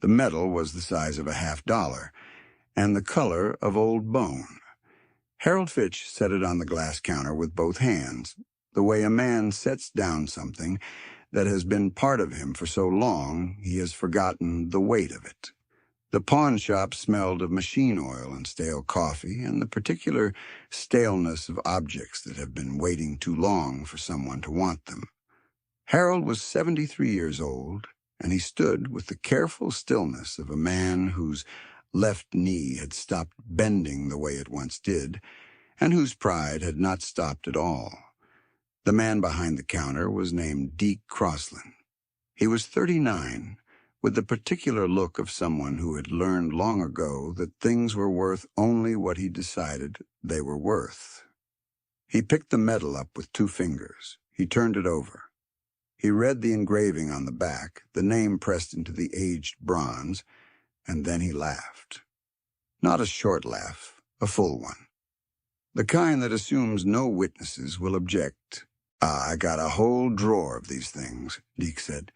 The metal was the size of a $50, and the color of old bone. Harold Fitch set it on the glass counter with both hands, the way a man sets down something that has been part of him for so long he has forgotten the weight of it. The pawn shop smelled of machine oil and stale coffee and the particular staleness of objects that have been waiting too long for someone to want them. Harold was 73 years old, and he stood with the careful stillness of a man whose left knee had stopped bending the way it once did, and whose pride had not stopped at all. The man behind the counter was named Deke Crosland. He was 39, with the particular look of someone who had learned long ago that things were worth only what he decided they were worth. He picked the metal up with 2 fingers. He turned it over. He read the engraving on the back, the name pressed into the aged bronze, and then he laughed. Not a short laugh, a full one. The kind that assumes no witnesses will object. I got a whole drawer of these things, Deke said.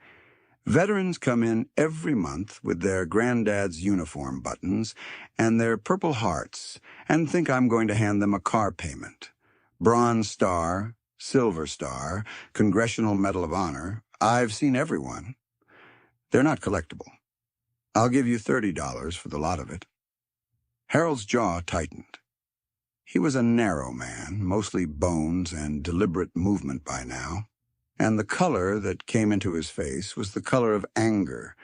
Veterans come in every month with their granddad's uniform buttons and their Purple Hearts and think I'm going to hand them a car payment. Bronze Star, Silver Star, Congressional Medal of Honor. I've seen everyone. They're not collectible. I'll give you $30 for the lot of it. Harold's jaw tightened. He was a narrow man, mostly bones and deliberate movement by now, and the color that came into his face was the color of anger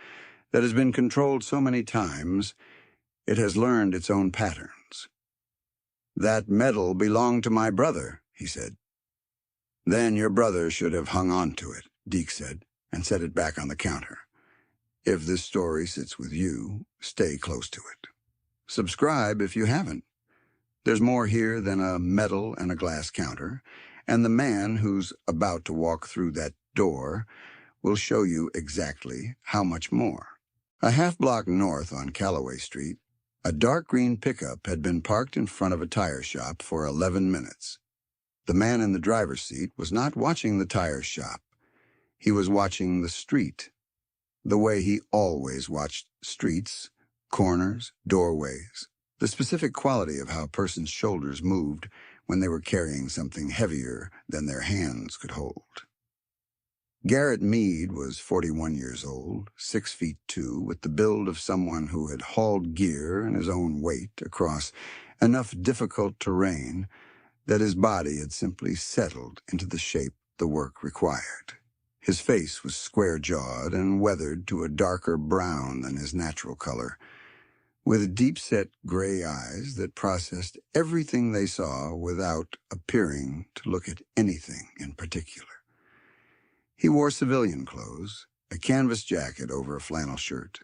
that has been controlled so many times it has learned its own patterns. That medal belonged to my brother, he said. Then your brother should have hung on to it, Deke said, and set it back on the counter. If this story sits with you, stay close to it. Subscribe if you haven't. There's more here than a metal and a glass counter, and the man who's about to walk through that door will show you exactly how much more. A half-block north on Callaway Street, a dark green pickup had been parked in front of a tire shop for 11 minutes. The man in the driver's seat was not watching the tire shop. He was watching the street, the way he always watched streets, corners, doorways, the specific quality of how a person's shoulders moved when they were carrying something heavier than their hands could hold. Garrett Meade was 41 years old, 6'2", with the build of someone who had hauled gear and his own weight across enough difficult terrain that his body had simply settled into the shape the work required. His face was square-jawed and weathered to a darker brown than his natural color, with deep-set gray eyes that processed everything they saw without appearing to look at anything in particular. He wore civilian clothes, a canvas jacket over a flannel shirt.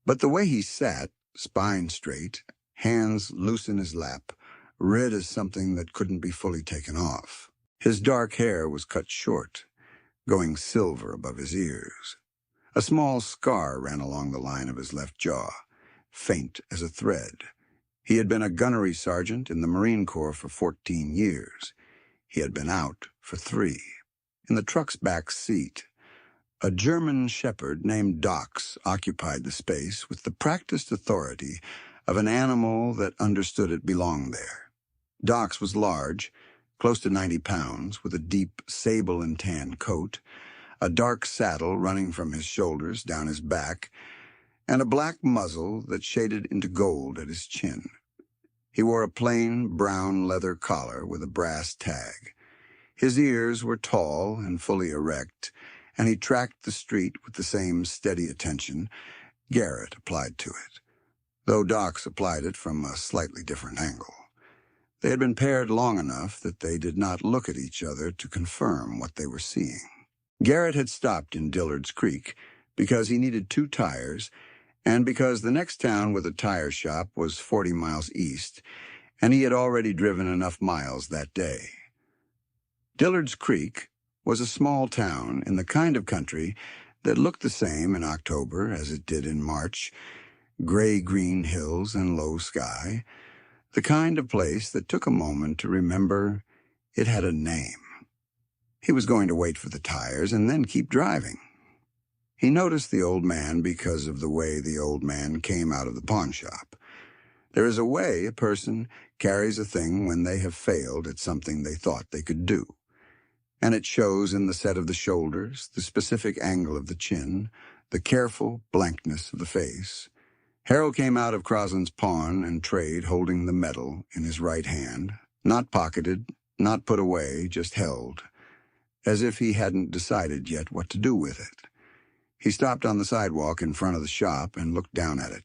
But the way he sat, spine straight, hands loose in his lap, read as something that couldn't be fully taken off. His dark hair was cut short, going silver above his ears. A small scar ran along the line of his left jaw, faint as a thread. He had been a gunnery sergeant in the Marine Corps for 14 years. He had been out for 3. In the truck's back seat, a German shepherd named Dox occupied the space with the practiced authority of an animal that understood it belonged there. Dox was large, close to 90 pounds, with a deep sable and tan coat, a dark saddle running from his shoulders down his back, and a black muzzle that shaded into gold at his chin. He wore a plain brown leather collar with a brass tag. His ears were tall and fully erect, and he tracked the street with the same steady attention Garrett applied to it, though Dox applied it from a slightly different angle. They had been paired long enough that they did not look at each other to confirm what they were seeing. Garrett had stopped in Dillard's Creek because he needed 2 tires and because the next town with a tire shop was 40 miles east, and he had already driven enough miles that day. Dillard's Creek was a small town in the kind of country that looked the same in October as it did in March, gray-green hills and low sky, the kind of place that took a moment to remember it had a name. He was going to wait for the tires and then keep driving. He noticed the old man because of the way the old man came out of the pawn shop. There is a way a person carries a thing when they have failed at something they thought they could do. And it shows in the set of the shoulders, the specific angle of the chin, the careful blankness of the face. Harold came out of Crosland's pawn and trade holding the medal in his right hand, not pocketed, not put away, just held, as if he hadn't decided yet what to do with it. He stopped on the sidewalk in front of the shop and looked down at it.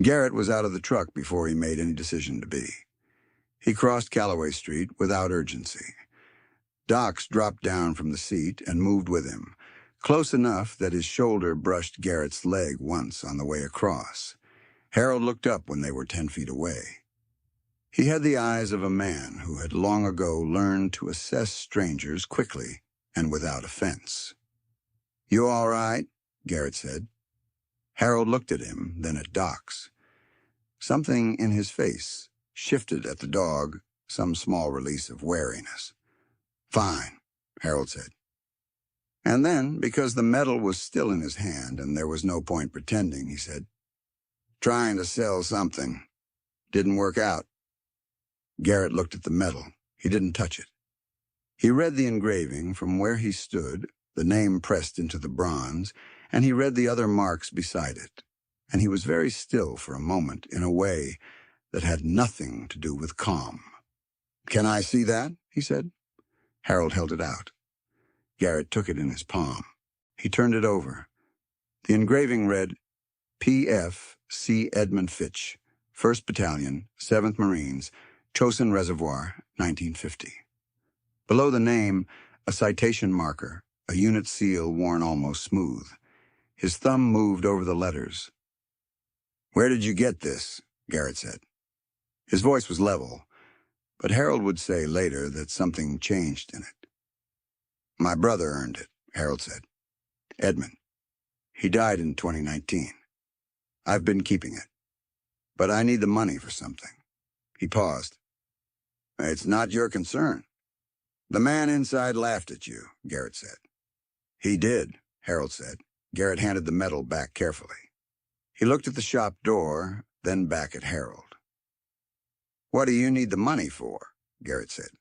Garrett was out of the truck before he made any decision to be. He crossed Calloway Street without urgency. Docs dropped down from the seat and moved with him, close enough that his shoulder brushed Garrett's leg once on the way across. Harold looked up when they were 10 feet away. He had the eyes of a man who had long ago learned to assess strangers quickly and without offense. "You all right?" Garrett said. Harold looked at him, then at Doc's. Something in his face shifted at the dog, some small release of wariness. "Fine," Harold said. And then, because the medal was still in his hand and there was no point pretending, he said, "Trying to sell something. Didn't work out." Garrett looked at the medal. He didn't touch it. He read the engraving from where he stood, the name pressed into the bronze, and he read the other marks beside it. And he was very still for a moment in a way that had nothing to do with calm. "Can I see that?" he said. Harold held it out. Garrett took it in his palm. He turned it over. The engraving read, P.F. C. Edmund Fitch, 1st Battalion, 7th Marines, Chosin Reservoir, 1950. Below the name, a citation marker, a unit seal worn almost smooth. His thumb moved over the letters. "Where did you get this?" Garrett said. His voice was level, but Harold would say later that something changed in it. "My brother earned it," Harold said. "Edmund. He died in 2019. I've been keeping it. But I need the money for something." He paused. "It's not your concern." "The man inside laughed at you," Garrett said. "He did," Harold said. Garrett handed the medal back carefully. He looked at the shop door, then back at Harold. "What do you need the money for?" Garrett said.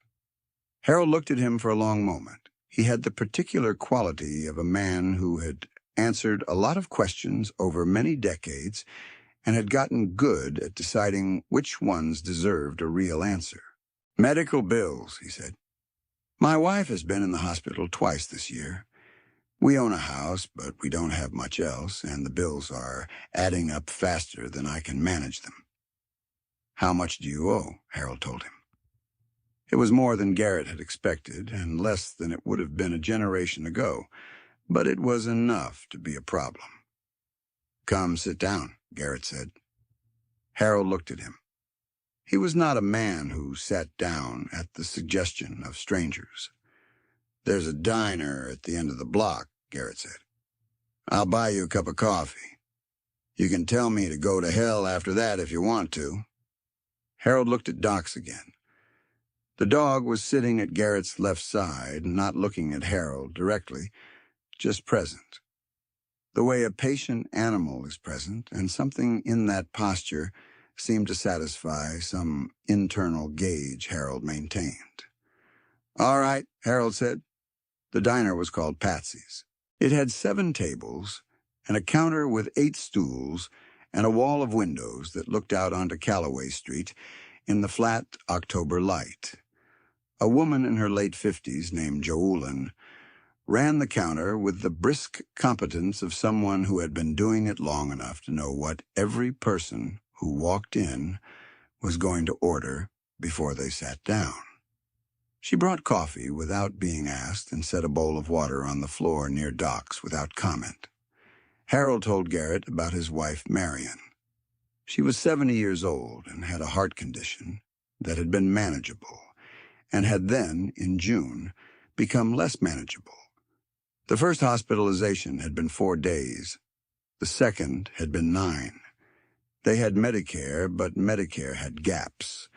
Harold looked at him for a long moment. He had the particular quality of a man who had answered a lot of questions over many decades and had gotten good at deciding which ones deserved a real answer. "Medical bills," he said. "My wife has been in the hospital twice this year. We own a house, but we don't have much else, and the bills are adding up faster than I can manage them." "How much do you owe?" Harold told him. It was more than Garrett had expected, and less than it would have been a generation ago, but it was enough to be a problem. "Come sit down," Garrett said. Harold looked at him. He was not a man who sat down at the suggestion of strangers. "There's a diner at the end of the block," Garrett said. "I'll buy you a cup of coffee. You can tell me to go to hell after that if you want to." Harold looked at Docs again. The dog was sitting at Garrett's left side, not looking at Harold directly, just present. The way a patient animal is present, and something in that posture seemed to satisfy some internal gauge Harold maintained. "All right," Harold said. The diner was called Patsy's. It had 7 tables, and a counter with 8 stools, and a wall of windows that looked out onto Calloway Street in the flat October light. A woman in her late 50s named Joulin ran the counter with the brisk competence of someone who had been doing it long enough to know what every person who walked in was going to order before they sat down. She brought coffee without being asked and set a bowl of water on the floor near Doc's without comment. Harold told Garrett about his wife, Marion. She was 70 years old and had a heart condition that had been manageable and had then, in June, become less manageable. The first hospitalization had been 4 days. The second had been 9. They had Medicare, but Medicare had gaps,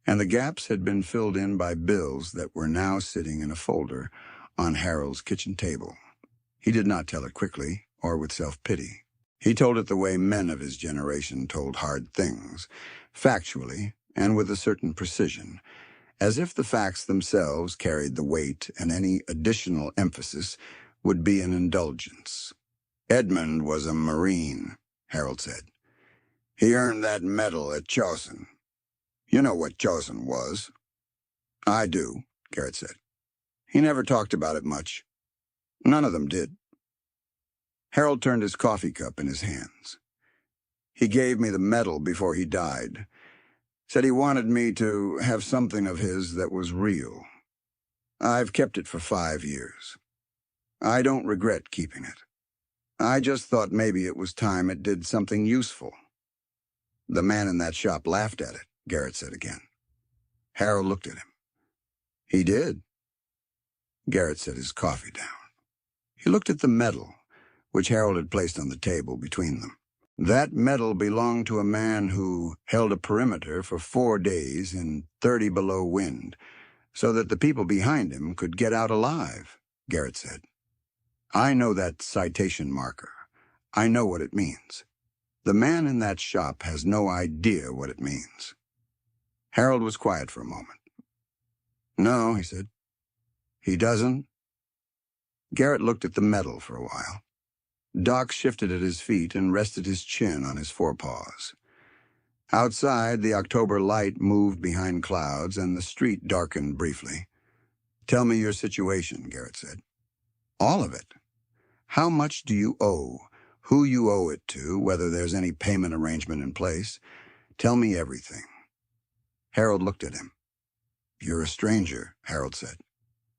and the gaps had been filled in by bills that were now sitting in a folder on Harold's kitchen table. He did not tell it quickly or with self-pity. He told it the way men of his generation told hard things, factually and with a certain precision, as if the facts themselves carried the weight and any additional emphasis would be an indulgence. Edmund was a Marine, Harold said. He earned that medal at Chosin. You know what Chosin was. I do, Garrett said. He never talked about it much. None of them did. Harold turned his coffee cup in his hands. He gave me the medal before he died. Said he wanted me to have something of his that was real. I've kept it for 5 years. I don't regret keeping it. I just thought maybe it was time it did something useful. The man in that shop laughed at it, Garrett said again. Harold looked at him. He did. Garrett set his coffee down. He looked at the medal, which Harold had placed on the table between them. That medal belonged to a man who held a perimeter for 4 days in 30 below wind, so that the people behind him could get out alive, Garrett said. I know that citation marker. I know what it means. The man in that shop has no idea what it means. Harold was quiet for a moment. No, he said. He doesn't? Garrett looked at the medal for a while. Doc shifted at his feet and rested his chin on his forepaws. Outside, the October light moved behind clouds and the street darkened briefly. Tell me your situation, Garrett said. All of it. How much do you owe? Who you owe it to, whether there's any payment arrangement in place. Tell me everything. Harold looked at him. You're a stranger, Harold said.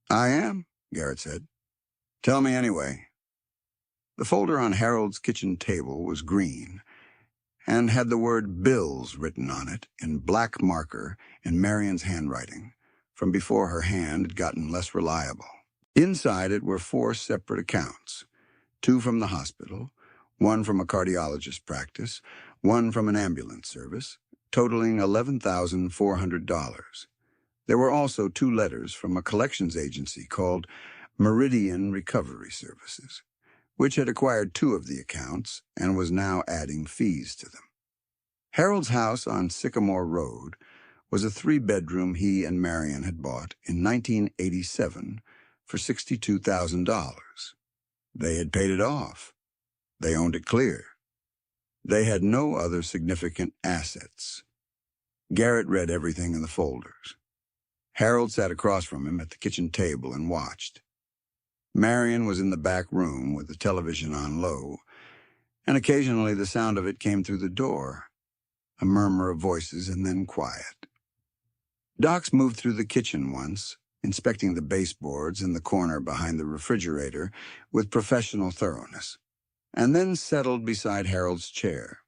I am, Garrett said. Tell me anyway. The folder on Harold's kitchen table was green and had the word bills written on it in black marker in Marion's handwriting, from before her hand had gotten less reliable. Inside it were 4 separate accounts, 2 from the hospital, 1 from a cardiologist's practice, 1 from an ambulance service, totaling $11,400. There were also 2 letters from a collections agency called Meridian Recovery Services, which had acquired 2 of the accounts and was now adding fees to them. Harold's house on Sycamore Road was a 3-bedroom he and Marion had bought in 1987 for $62,000. They had paid it off. They owned it clear. They had no other significant assets. Garrett read everything in the folders. Harold sat across from him at the kitchen table and watched. Marion was in the back room with the television on low, and occasionally the sound of it came through the door, a murmur of voices and then quiet. Docs moved through the kitchen once, inspecting the baseboards in the corner behind the refrigerator with professional thoroughness, and then settled beside Harold's chair.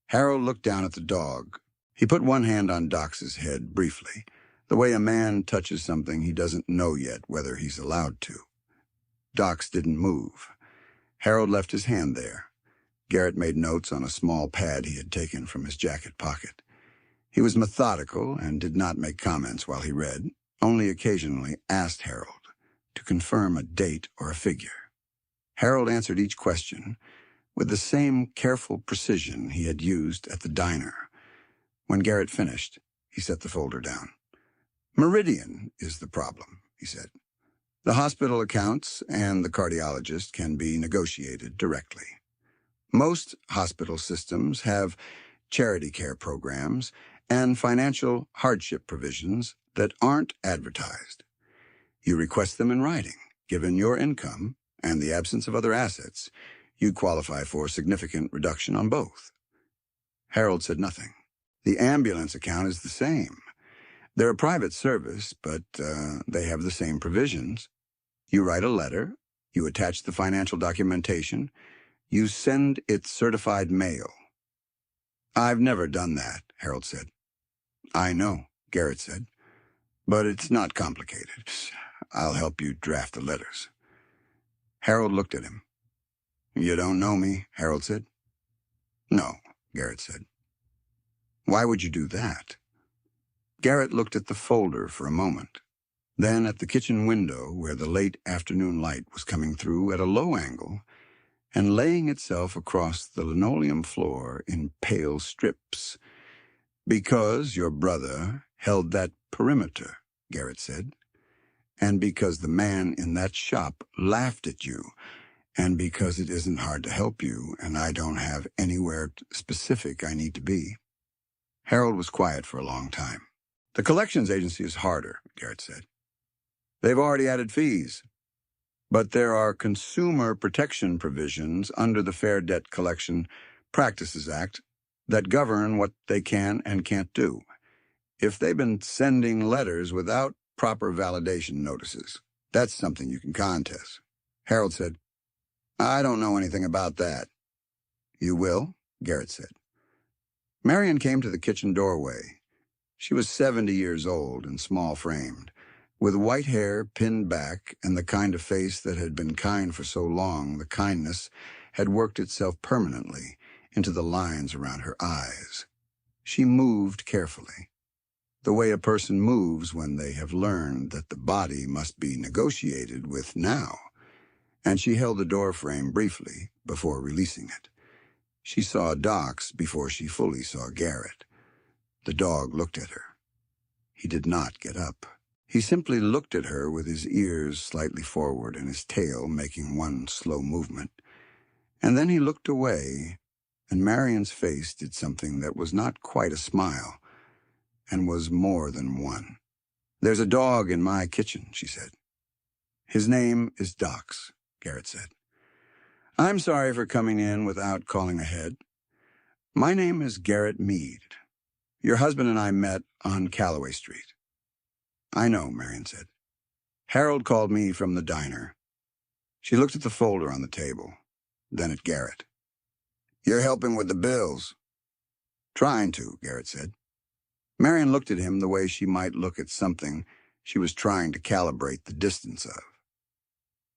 Harold looked down at the dog. He put one hand on Doc's head briefly, the way a man touches something he doesn't know yet whether he's allowed to. Doc's didn't move. Harold left his hand there. Garrett made notes on a small pad he had taken from his jacket pocket. He was methodical and did not make comments while he read, only occasionally asked Harold to confirm a date or a figure. Harold answered each question with the same careful precision he had used at the diner. When Garrett finished, he set the folder down. Meridian is the problem, he said. The hospital accounts and the cardiologist can be negotiated directly. Most hospital systems have charity care programs and financial hardship provisions that aren't advertised. You request them in writing. Given your income and the absence of other assets, you qualify for significant reduction on both. Harold said nothing. The ambulance account is the same. They're a private service, but they have the same provisions. You write a letter, you attach the financial documentation, you send it certified mail. I've never done that, Harold said. I know, Garrett said, but it's not complicated. I'll help you draft the letters. Harold looked at him. You don't know me, Harold said. No, Garrett said. Why would you do that? Garrett looked at the folder for a moment, then at the kitchen window where the late afternoon light was coming through at a low angle and laying itself across the linoleum floor in pale strips. "Because your brother held that perimeter," Garrett said, "and because the man in that shop laughed at you, and because it isn't hard to help you, and I don't have anywhere specific I need to be." Harold was quiet for a long time. "The collections agency is harder," Garrett said. "They've already added fees. But there are consumer protection provisions under the Fair Debt Collection Practices Act that govern what they can and can't do. If they've been sending letters without proper validation notices, that's something you can contest." Harold said, "I don't know anything about that." "You will," Garrett said. Marion came to the kitchen doorway. She was 70 years old and small-framed, with white hair pinned back and the kind of face that had been kind for so long the kindness had worked itself permanently into the lines around her eyes. She moved carefully, the way a person moves when they have learned that the body must be negotiated with now, and she held the doorframe briefly before releasing it. She saw Docs before she fully saw Garrett. The dog looked at her. He did not get up. He simply looked at her with his ears slightly forward and his tail making one slow movement. And then he looked away, and Marion's face did something that was not quite a smile, and was more than one. "There's a dog in my kitchen," she said. "His name is Docs," Garrett said. "I'm sorry for coming in without calling ahead. My name is Garrett Meade. Your husband and I met on Calloway Street." "I know," Marion said. "Harold called me from the diner." She looked at the folder on the table, then at Garrett. "You're helping with the bills." "Trying to," Garrett said. Marion looked at him the way she might look at something she was trying to calibrate the distance of.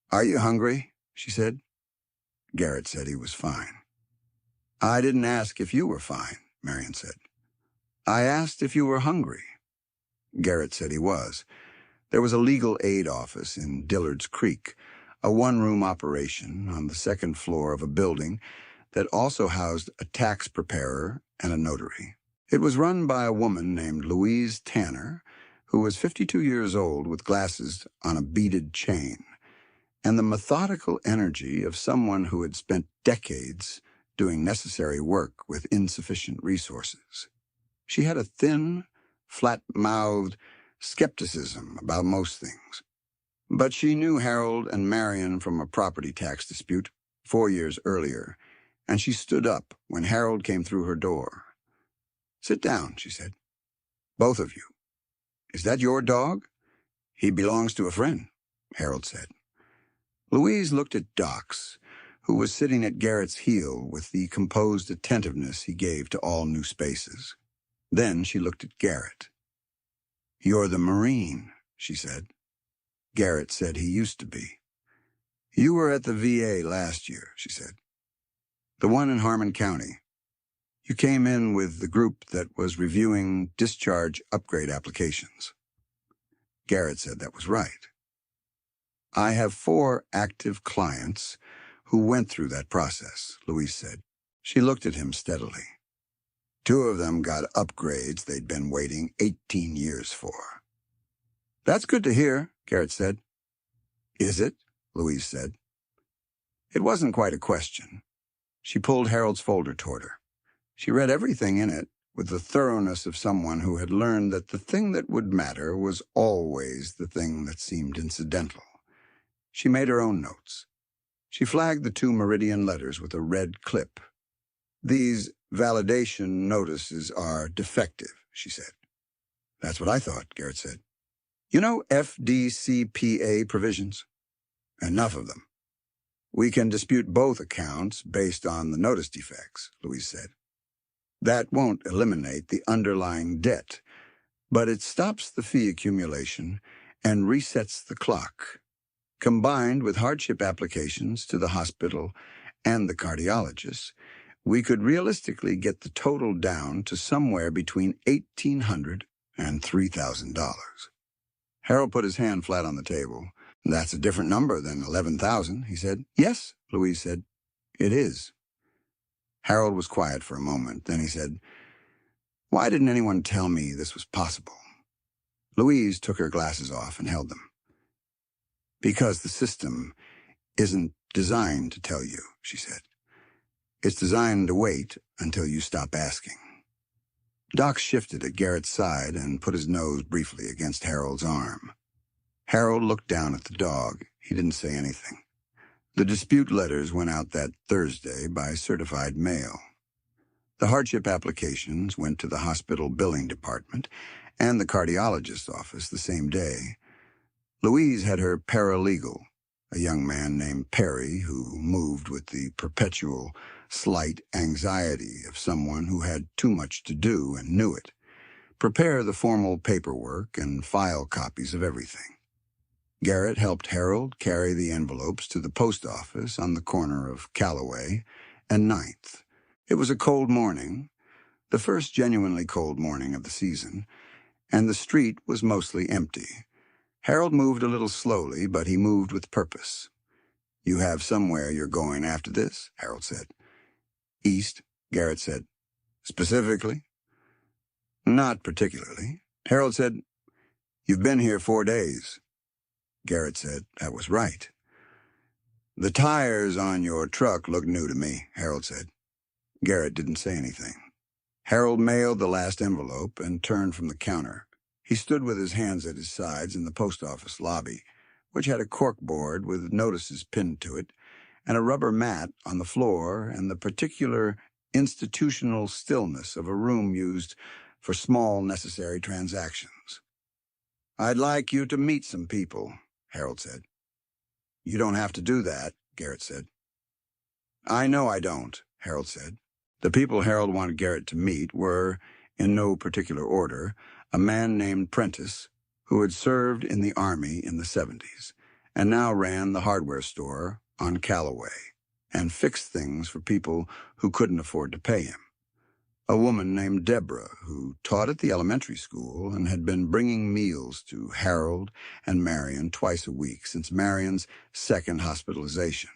"Are you hungry?" she said. Garrett said he was fine. "I didn't ask if you were fine," Marion said. "I asked if you were hungry." Garrett said he was. There was a legal aid office in Dillard's Creek, a one-room operation on the second floor of a building that also housed a tax preparer and a notary. It was run by a woman named Louise Tanner, who was 52 years old with glasses on a beaded chain, and the methodical energy of someone who had spent decades doing necessary work with insufficient resources. She had a thin, flat-mouthed skepticism about most things. But she knew Harold and Marion from a property tax dispute 4 years earlier, and she stood up when Harold came through her door. "Sit down," she said. "Both of you. Is that your dog?" "He belongs to a friend," Harold said. Louise looked at Docs, who was sitting at Garrett's heel with the composed attentiveness he gave to all new spaces. Then she looked at Garrett. "You're the Marine," she said. Garrett said he used to be. "You were at the VA last year," she said. "The one in Harmon County. You came in with the group that was reviewing discharge upgrade applications." Garrett said that was right. "I have 4 active clients who went through that process," Louise said. She looked at him steadily. 2 of them got upgrades they'd been waiting 18 years for. "That's good to hear," Garrett said. "Is it?" Louise said. It wasn't quite a question. She pulled Harold's folder toward her. She read everything in it with the thoroughness of someone who had learned that the thing that would matter was always the thing that seemed incidental. She made her own notes. She flagged the 2 Meridian letters with a red clip. "These validation notices are defective," she said. "That's what I thought," Garrett said. "You know FDCPA provisions? Enough of them. We can dispute both accounts based on the notice defects," Louise said. "That won't eliminate the underlying debt, but it stops the fee accumulation and resets the clock. Combined with hardship applications to the hospital and the cardiologist, we could realistically get the total down to somewhere between $1,800 and $3,000. Harold put his hand flat on the table. "That's a different number than 11,000, he said. "Yes," Louise said. It is. Harold was quiet for a moment. Then he said, "Why didn't anyone tell me this was possible?" Louise took her glasses off and held them. "Because the system isn't designed to tell you," she said. "It's designed to wait until you stop asking." Doc shifted at Garrett's side and put his nose briefly against Harold's arm. Harold looked down at the dog. He didn't say anything. The dispute letters went out that Thursday by certified mail. The hardship applications went to the hospital billing department and the cardiologist's office the same day. Louise had her paralegal, a young man named Perry who moved with the perpetual, slight anxiety of someone who had too much to do and knew it, prepare the formal paperwork and file copies of everything. Garrett helped Harold carry the envelopes to the post office on the corner of Callaway and Ninth. It was a cold morning, the first genuinely cold morning of the season, and the street was mostly empty. Harold moved a little slowly, but he moved with purpose. "You have somewhere you're going after this?" Harold said. "East," Garrett said. "Specifically?" "Not particularly." Harold said, "You've been here 4 days." Garrett said that was right. "The tires on your truck look new to me," Harold said. Garrett didn't say anything. Harold mailed the last envelope and turned from the counter. He stood with his hands at his sides in the post office lobby, which had a corkboard with notices pinned to it, and a rubber mat on the floor, and the particular institutional stillness of a room used for small necessary transactions. "I'd like you to meet some people," Harold said. "You don't have to do that," Garrett said. "I know I don't," Harold said. The people Harold wanted Garrett to meet were, in no particular order, a man named Prentice, who had served in the Army in the 70s, and now ran the hardware store on Callaway, and fixed things for people who couldn't afford to pay him. A woman named Deborah, who taught at the elementary school and had been bringing meals to Harold and Marion twice a week since Marion's second hospitalization,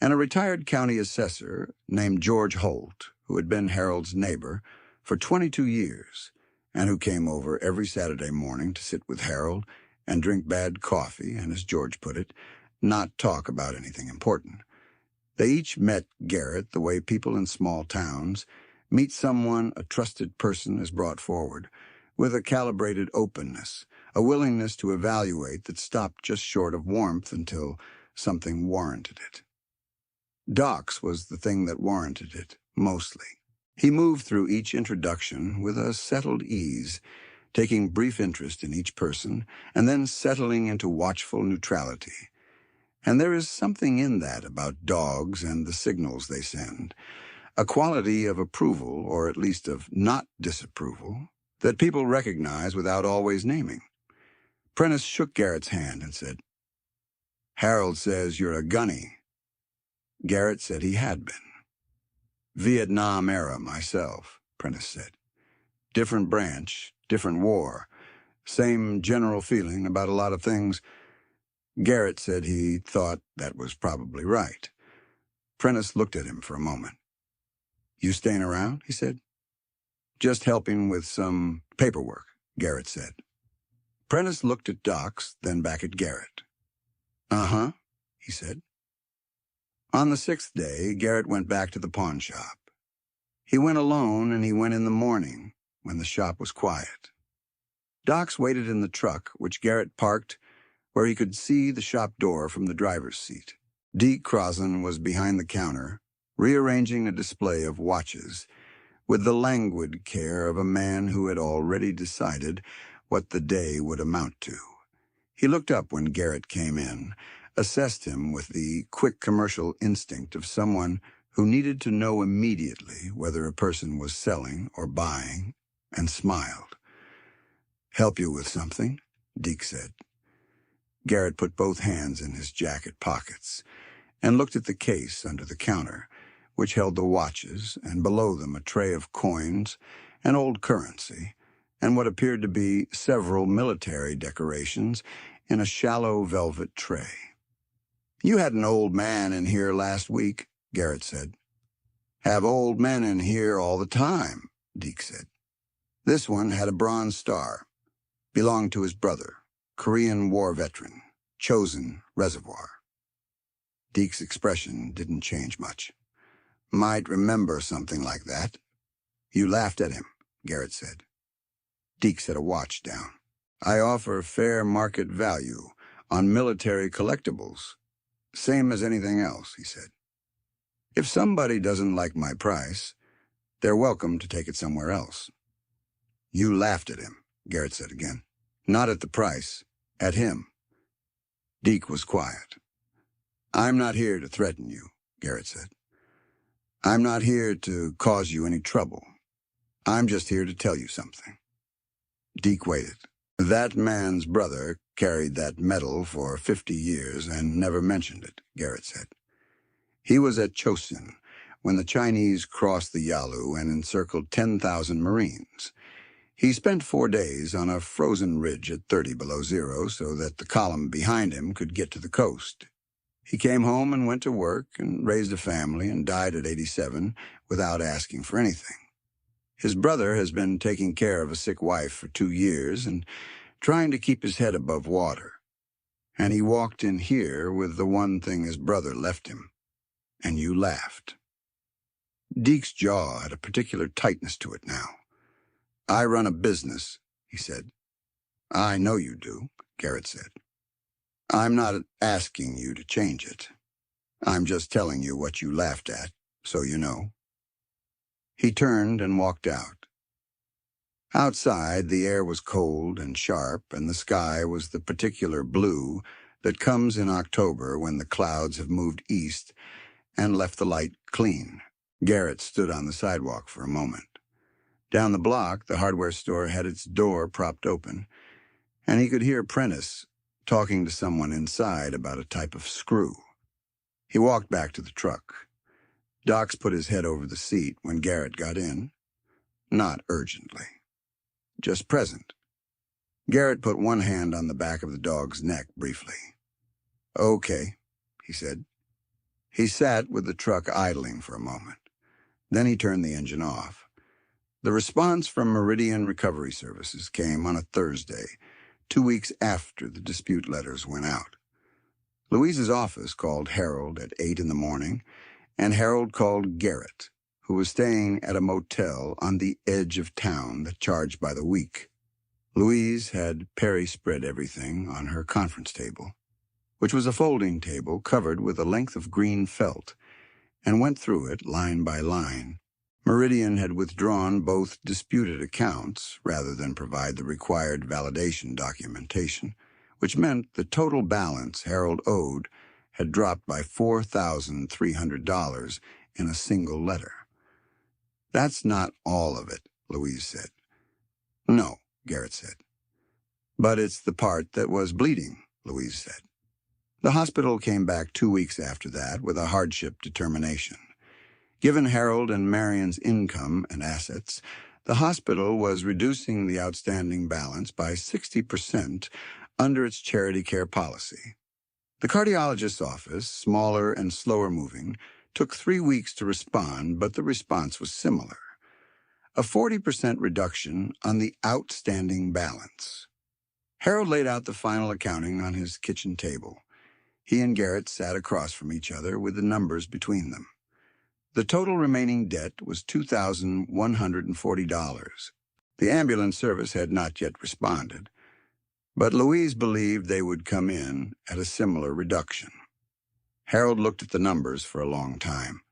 and a retired county assessor named George Holt, who had been Harold's neighbor for 22 years, and who came over every Saturday morning to sit with Harold and drink bad coffee and, as George put it, not talk about anything important. They each met Garrett the way people in small towns meet someone a trusted person has brought forward, with a calibrated openness, a willingness to evaluate that stopped just short of warmth until something warranted it. Doc's was the thing that warranted it, mostly. He moved through each introduction with a settled ease, taking brief interest in each person, and then settling into watchful neutrality. And there is something in that about dogs and the signals they send, a quality of approval, or at least of not disapproval, that people recognize without always naming. Prentice shook Garrett's hand and said, "Harold says you're a gunny." Garrett said he had been. "Vietnam era myself," Prentice said. "Different branch, different war, same general feeling about a lot of things." Garrett said he thought that was probably right. Prentice looked at him for a moment. "You staying around?" he said. "Just helping with some paperwork," Garrett said. Prentice looked at Doc's, then back at Garrett. "Uh-huh," he said. On the 6th day, Garrett went back to the pawn shop. He went alone, and he went in the morning, when the shop was quiet. Doc's waited in the truck, which Garrett parked where he could see the shop door from the driver's seat. Deke Crossan was behind the counter, rearranging a display of watches, with the languid care of a man who had already decided what the day would amount to. He looked up when Garrett came in, assessed him with the quick commercial instinct of someone who needed to know immediately whether a person was selling or buying, and smiled. "Help you with something?" Deke said. Garrett put both hands in his jacket pockets and looked at the case under the counter, which held the watches, and below them a tray of coins and old currency, and what appeared to be several military decorations in a shallow velvet tray. "You had an old man in here last week," Garrett said. Have old men in here all the time, Deke said. This one had a bronze star. Belonged to his brother, Korean War veteran, chosen reservoir. Deke's expression didn't change much. Might remember something like that. You laughed at him, Garrett said. Deke set a watch down. I offer fair market value on military collectibles. Same as anything else, he said. If somebody doesn't like my price, they're welcome to take it somewhere else. You laughed at him, Garrett said again. Not at the price, at him. Deke was quiet. I'm not here to threaten you, Garrett said. I'm not here to cause you any trouble. I'm just here to tell you something. Deke waited. That man's brother carried that medal for 50 years and never mentioned it, Garrett said. He was at Chosin when the Chinese crossed the Yalu and encircled 10,000 Marines. He spent 4 days on a frozen ridge at 30 below zero so that the column behind him could get to the coast. He came home and went to work and raised a family and died at 87 without asking for anything. His brother has been taking care of a sick wife for 2 years and trying to keep his head above water. And he walked in here with the one thing his brother left him. And you laughed. Deke's jaw had a particular tightness to it now. I run a business, he said. I know you do, Garrett said. I'm not asking you to change it. I'm just telling you what you laughed at, so you know. He turned and walked out. Outside, the air was cold and sharp, and the sky was the particular blue that comes in October when the clouds have moved east and left the light clean. Garrett stood on the sidewalk for a moment. Down the block, the hardware store had its door propped open, and he could hear Prentice talking to someone inside about a type of screw. He walked back to the truck. Docs put his head over the seat when Garrett got in. Not urgently. Just present. Garrett put one hand on the back of the dog's neck briefly. Okay, he said. He sat with the truck idling for a moment. Then he turned the engine off. The response from Meridian Recovery Services came on a Thursday, 2 weeks after the dispute letters went out. Louise's office called Harold at 8 in the morning, and Harold called Garrett, who was staying at a motel on the edge of town that charged by the week. Louise had Perry spread everything on her conference table, which was a folding table covered with a length of green felt, and went through it line by line. Meridian had withdrawn both disputed accounts rather than provide the required validation documentation, which meant the total balance Harold owed had dropped by $4,300 in a single letter. That's not all of it, Louise said. No, Garrett said. But it's the part that was bleeding, Louise said. The hospital came back 2 weeks after that with a hardship determination. Given Harold and Marion's income and assets, the hospital was reducing the outstanding balance by 60% under its charity care policy. The cardiologist's office, smaller and slower moving, took 3 weeks to respond, but the response was similar. A 40% reduction on the outstanding balance. Harold laid out the final accounting on his kitchen table. He and Garrett sat across from each other with the numbers between them. The total remaining debt was $2,140. The ambulance service had not yet responded, but Louise believed they would come in at a similar reduction. Harold looked at the numbers for a long time.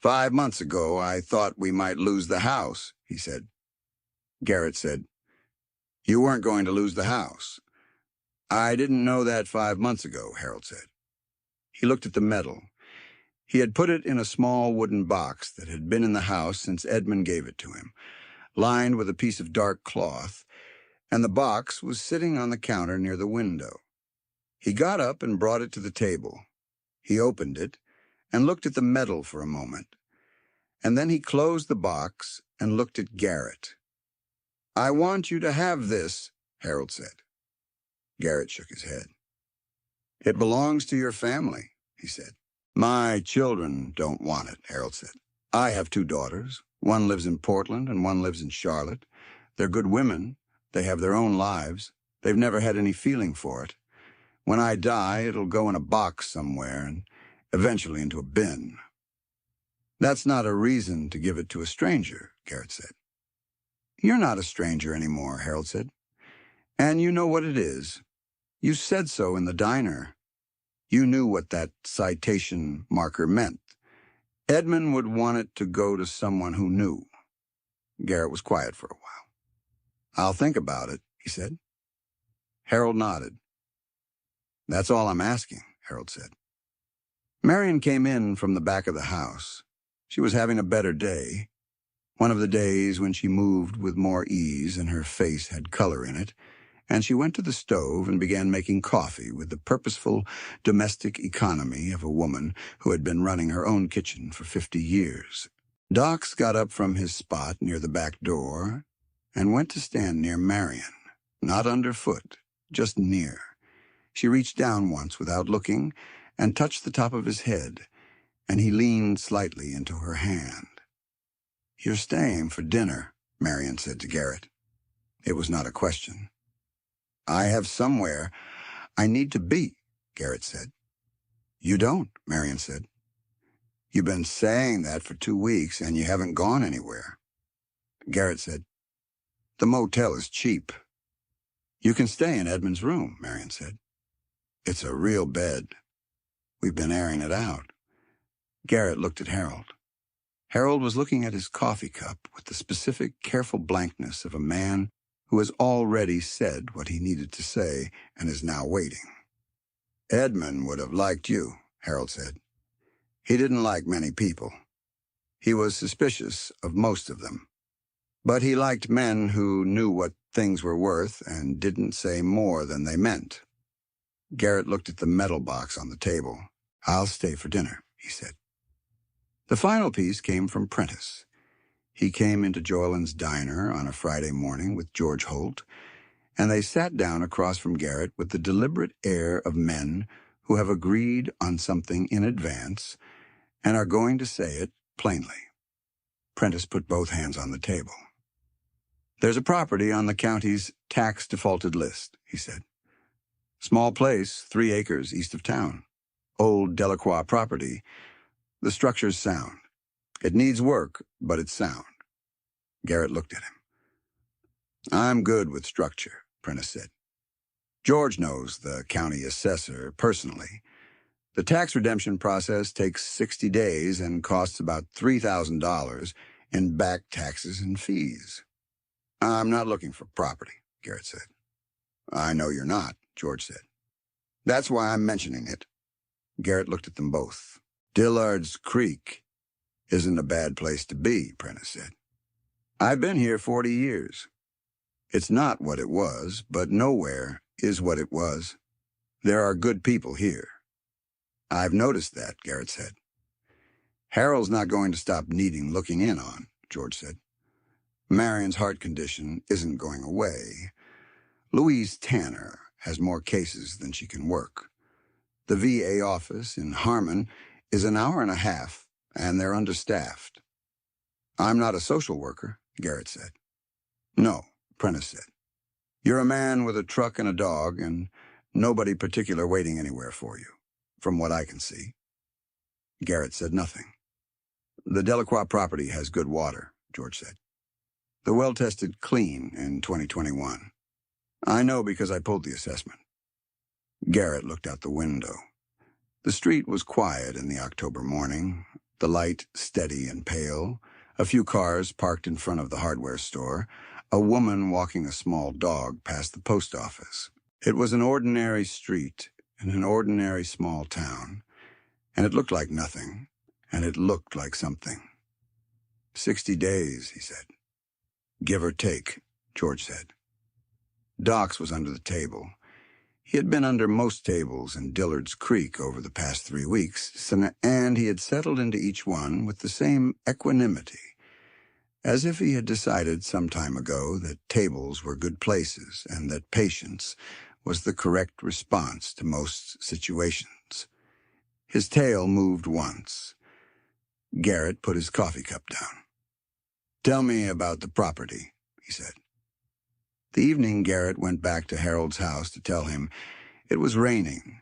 5 months ago, I thought we might lose the house, he said. Garrett said, You weren't going to lose the house. I didn't know that 5 months ago, Harold said. He looked at the medal. He had put it in a small wooden box that had been in the house since Edmund gave it to him, lined with a piece of dark cloth, and the box was sitting on the counter near the window. He got up and brought it to the table. He opened it and looked at the medal for a moment, and then he closed the box and looked at Garrett. I want you to have this, Harold said. Garrett shook his head. It belongs to your family, he said. My children don't want it, Harold said. I have two daughters. One lives in Portland and one lives in Charlotte. They're good women. They have their own lives. They've never had any feeling for it. When I die, it'll go in a box somewhere and eventually into a bin. That's not a reason to give it to a stranger, Garrett said. You're not a stranger anymore, Harold said. And you know what it is. You said so in the diner. You knew what that citation marker meant. Edmund would want it to go to someone who knew. Garrett was quiet for a while. I'll think about it, he said. Harold nodded. That's all I'm asking, Harold said. Marion came in from the back of the house. She was having a better day. One of the days when she moved with more ease and her face had color in it, and she went to the stove and began making coffee with the purposeful domestic economy of a woman who had been running her own kitchen for 50 years. Docs got up from his spot near the back door and went to stand near Marion, not underfoot, just near. She reached down once without looking and touched the top of his head, and he leaned slightly into her hand. You're staying for dinner, Marion said to Garrett. It was not a question. I have somewhere I need to be, Garrett said. You don't, Marion said. You've been saying that for 2 weeks, and you haven't gone anywhere. Garrett said, The motel is cheap. You can stay in Edmund's room, Marion said. It's a real bed. We've been airing it out. Garrett looked at Harold. Harold was looking at his coffee cup with the specific, careful blankness of a man who has already said what he needed to say and is now waiting. Edmund would have liked you, Harold said. He didn't like many people. He was suspicious of most of them. But he liked men who knew what things were worth and didn't say more than they meant. Garrett looked at the metal box on the table. I'll stay for dinner, he said. The final piece came from Prentice. He came into Joyland's diner on a Friday morning with George Holt, and they sat down across from Garrett with the deliberate air of men who have agreed on something in advance and are going to say it plainly. Prentice put both hands on the table. There's a property on the county's tax-defaulted list, he said. Small place, 3 acres east of town. Old Delacroix property. The structure's sound. It needs work, but it's sound. Garrett looked at him. I'm good with structure, Prentice said. George knows the county assessor personally. The tax redemption process takes 60 days and costs about $3,000 in back taxes and fees. I'm not looking for property, Garrett said. I know you're not, George said. That's why I'm mentioning it. Garrett looked at them both. Dillard's Creek isn't a bad place to be, Prentice said. I've been here 40 years. It's not what it was, but nowhere is what it was. There are good people here. I've noticed that, Garrett said. Harold's not going to stop needing looking in on, George said. Marion's heart condition isn't going away. Louise Tanner has more cases than she can work. The VA office in Harmon is an hour and a half, and they're understaffed. I'm not a social worker, Garrett said. No, Prentice said. You're a man with a truck and a dog, and nobody particular waiting anywhere for you, from what I can see. Garrett said nothing. The Delacroix property has good water, George said. The well tested clean in 2021. I know because I pulled the assessment. Garrett looked out the window. The street was quiet in the October morning, the light steady and pale, a few cars parked in front of the hardware store, a woman walking a small dog past the post office. It was an ordinary street in an ordinary small town, and it looked like nothing, and it looked like something. 60 days, he said. Give or take, George said. Doc's was under the table. He had been under most tables in Dillard's Creek over the past 3 weeks, and he had settled into each one with the same equanimity, as if he had decided some time ago that tables were good places and that patience was the correct response to most situations. His tail moved once. Garrett put his coffee cup down. "Tell me about the property," he said. The evening Garrett went back to Harold's house to tell him it was raining,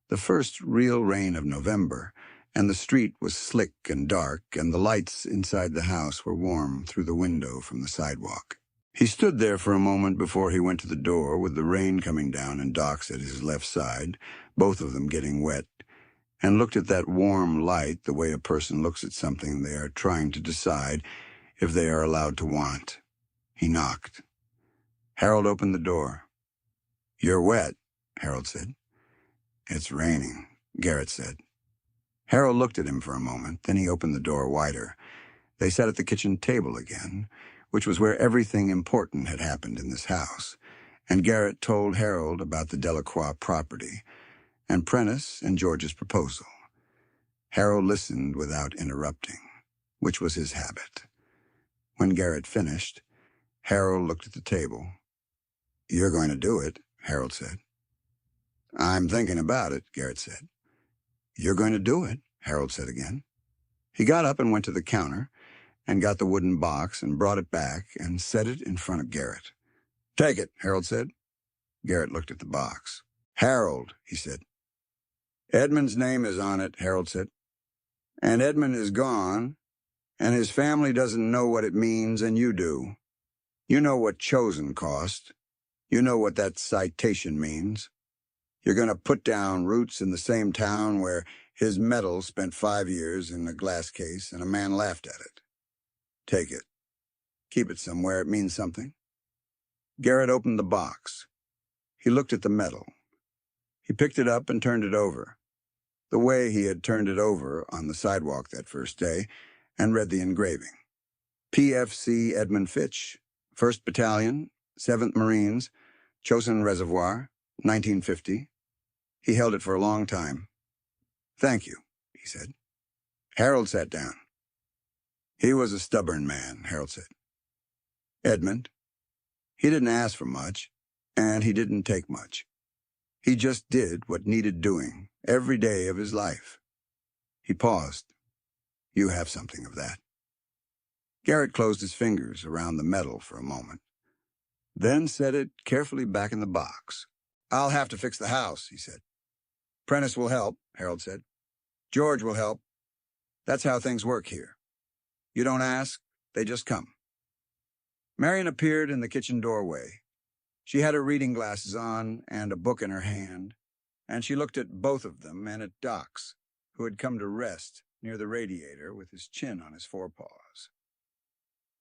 the first real rain of November, and the street was slick and dark, and the lights inside the house were warm through the window from the sidewalk. He stood there for a moment before he went to the door, with the rain coming down and Doc's at his left side, both of them getting wet, and looked at that warm light the way a person looks at something they are trying to decide if they are allowed to want. He knocked. Harold opened the door. "You're wet," Harold said. "It's raining," Garrett said. Harold looked at him for a moment, then he opened the door wider. They sat at the kitchen table again, which was where everything important had happened in this house, and Garrett told Harold about the Delacroix property, and Prentice and George's proposal. Harold listened without interrupting, which was his habit. When Garrett finished, Harold looked at the table. "You're going to do it," Harold said. "I'm thinking about it," Garrett said. "You're going to do it," Harold said again. He got up and went to the counter and got the wooden box and brought it back and set it in front of Garrett. "Take it," Harold said. Garrett looked at the box. "Harold," he said. "Edmund's name is on it," Harold said. "And Edmund is gone, and his family doesn't know what it means, and you do. You know what chosen cost. You know what that citation means. You're going to put down roots in the same town where his medal spent 5 years in a glass case and a man laughed at it. Take it. Keep it somewhere. It means something." Garrett opened the box. He looked at the medal. He picked it up and turned it over, the way he had turned it over on the sidewalk that first day, and read the engraving. "PFC Edmund Fitch, 1st Battalion, 7th Marines, Chosin Reservoir, 1950. He held it for a long time. "Thank you," he said. Harold sat down. "He was a stubborn man," Harold said. "Edmund. He didn't ask for much, and he didn't take much. He just did what needed doing every day of his life." He paused. "You have something of that." Garrett closed his fingers around the medal for a moment, then set it carefully back in the box. "I'll have to fix the house," he said. "Prentice will help," Harold said. "George will help. That's how things work here. You don't ask, they just come." Marion appeared in the kitchen doorway. She had her reading glasses on and a book in her hand, and she looked at both of them and at Doc's, who had come to rest near the radiator with his chin on his forepaws.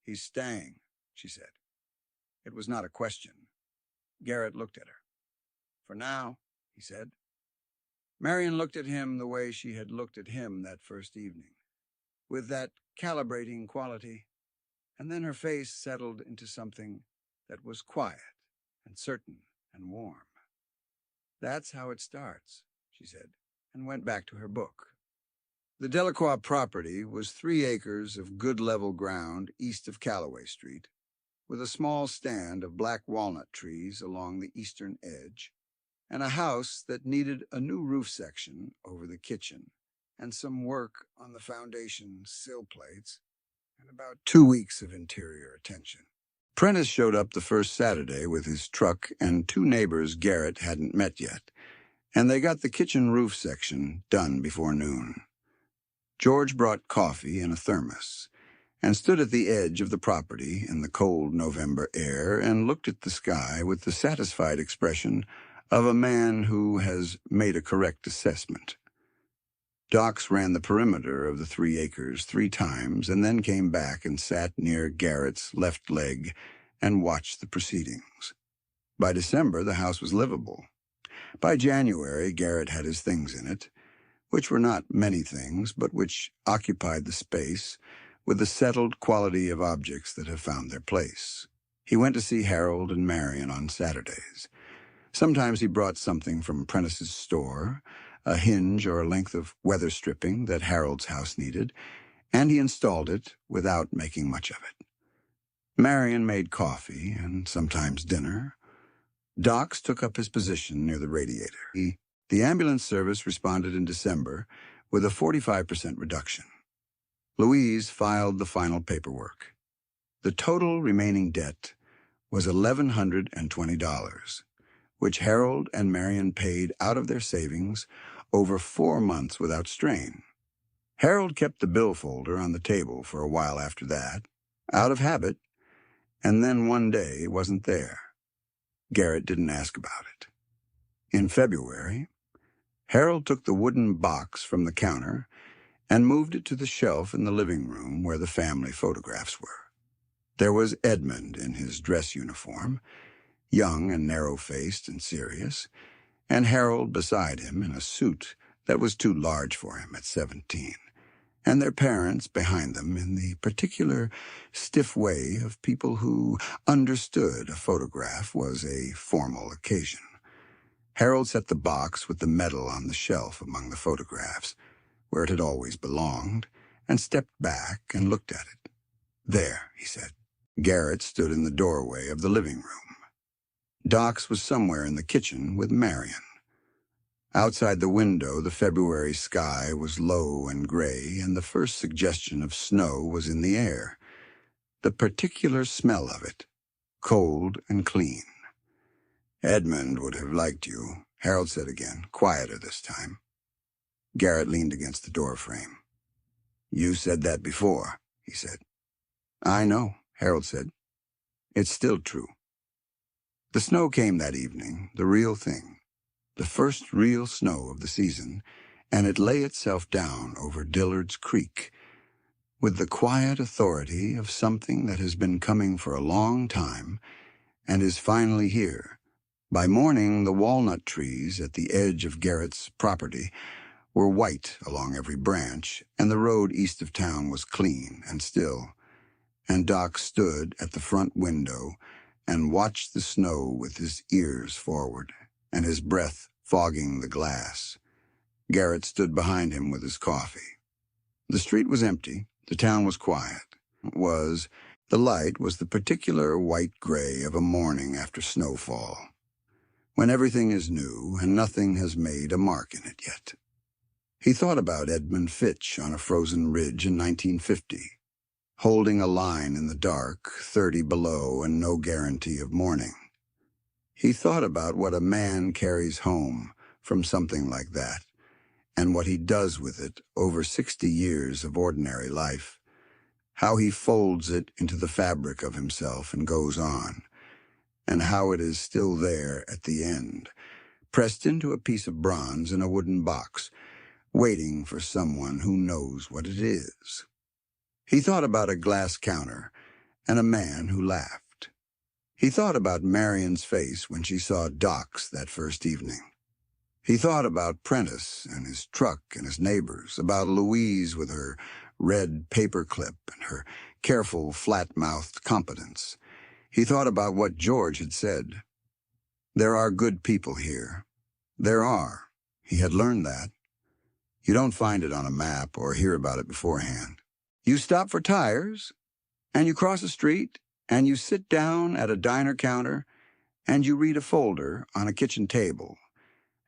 "He's staying," she said. It was not a question. Garrett looked at her. "For now," he said. Marion looked at him the way she had looked at him that first evening, with that calibrating quality, and then her face settled into something that was quiet and certain and warm. "That's how it starts," she said, and went back to her book. The Delacroix property was 3 acres of good level ground east of Callaway Street, with a small stand of black walnut trees along the eastern edge, and a house that needed a new roof section over the kitchen, and some work on the foundation sill plates, and about 2 weeks of interior attention. Prentice showed up the first Saturday with his truck and 2 neighbors Garrett hadn't met yet, and they got the kitchen roof section done before noon. George brought coffee in a thermos and stood at the edge of the property in the cold November air and looked at the sky with the satisfied expression of a man who has made a correct assessment. Docs ran the perimeter of the 3 acres 3 times and then came back and sat near Garrett's left leg and watched the proceedings. By December, the house was livable. By January, Garrett had his things in it, which were not many things, but which occupied the space with the settled quality of objects that have found their place. He went to see Harold and Marion on Saturdays. Sometimes he brought something from Prentice's store, a hinge or a length of weather stripping that Harold's house needed, and he installed it without making much of it. Marion made coffee and sometimes dinner. Docs took up his position near the radiator. The ambulance service responded in December with a 45% reduction. Louise filed the final paperwork. The total remaining debt was $1,120, which Harold and Marion paid out of their savings over 4 months without strain. Harold kept the bill folder on the table for a while after that, out of habit, and then one day it wasn't there. Garrett didn't ask about it. In February, Harold took the wooden box from the counter and moved it to the shelf in the living room where the family photographs were. There was Edmund in his dress uniform, young and narrow-faced and serious, and Harold beside him in a suit that was too large for him at 17, and their parents behind them in the particular stiff way of people who understood a photograph was a formal occasion. Harold set the box with the medal on the shelf among the photographs, where it had always belonged, and stepped back and looked at it. "There," he said. Garrett stood in the doorway of the living room. Docs was somewhere in the kitchen with Marion. Outside the window, the February sky was low and gray, and the first suggestion of snow was in the air. The particular smell of it, cold and clean. "Edmund would have liked you," Harold said again, quieter this time. Garrett leaned against the doorframe. "You said that before," he said. "I know," Harold said. "It's still true." The snow came that evening, the real thing, the first real snow of the season, and it lay itself down over Dillard's Creek with the quiet authority of something that has been coming for a long time and is finally here. By morning, the walnut trees at the edge of Garrett's property were white along every branch, and the road east of town was clean and still, and Doc stood at the front window and watched the snow with his ears forward and his breath fogging the glass. Garrett stood behind him with his coffee. The street was empty. The town was quiet. The light was the particular white-gray of a morning after snowfall, when everything is new and nothing has made a mark in it yet. He thought about Edmund Fitch on a frozen ridge in 1950, holding a line in the dark, 30 below and no guarantee of morning. He thought about what a man carries home from something like that, and what he does with it over 60 years of ordinary life, how he folds it into the fabric of himself and goes on, and how it is still there at the end, pressed into a piece of bronze in a wooden box, waiting for someone who knows what it is. He thought about a glass counter and a man who laughed. He thought about Marion's face when she saw Doc's that first evening. He thought about Prentice and his truck and his neighbors, about Louise with her red paperclip and her careful, flat-mouthed competence. He thought about what George had said. There are good people here. There are. He had learned that. You don't find it on a map or hear about it beforehand. You stop for tires, and you cross a street, and you sit down at a diner counter, and you read a folder on a kitchen table,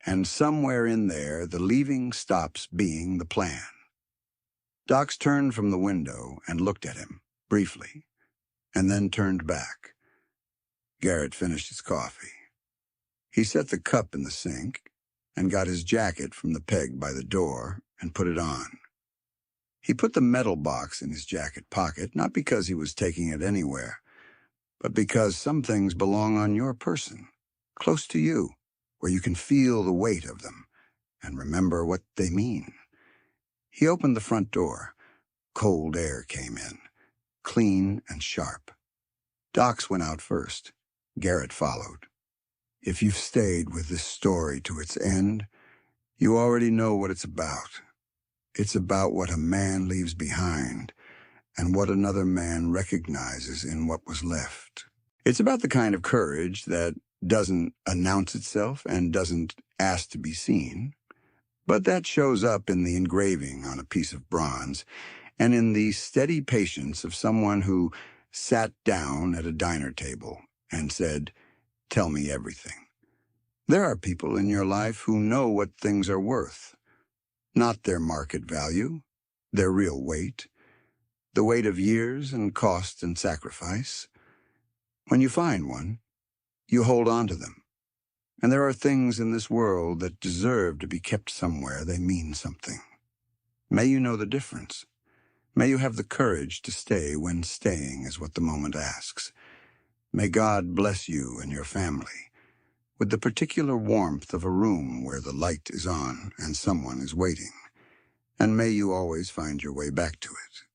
and somewhere in there the leaving stops being the plan. Docs turned from the window and looked at him, briefly, and then turned back. Garrett finished his coffee. He set the cup in the sink and got his jacket from the peg by the door and put it on. He put the metal box in his jacket pocket, not because he was taking it anywhere, but because some things belong on your person, close to you, where you can feel the weight of them and remember what they mean. He opened the front door. Cold air came in, clean and sharp. Docs went out first. Garrett followed. If you've stayed with this story to its end, you already know what it's about. It's about what a man leaves behind and what another man recognizes in what was left. It's about the kind of courage that doesn't announce itself and doesn't ask to be seen, but that shows up in the engraving on a piece of bronze and in the steady patience of someone who sat down at a diner table and said, "Tell me everything." There are people in your life who know what things are worth, not their market value, their real weight, the weight of years and cost and sacrifice. When you find one, you hold on to them. And there are things in this world that deserve to be kept somewhere. They mean something. May you know the difference. May you have the courage to stay when staying is what the moment asks. May God bless you and your family with the particular warmth of a room where the light is on and someone is waiting. And may you always find your way back to it.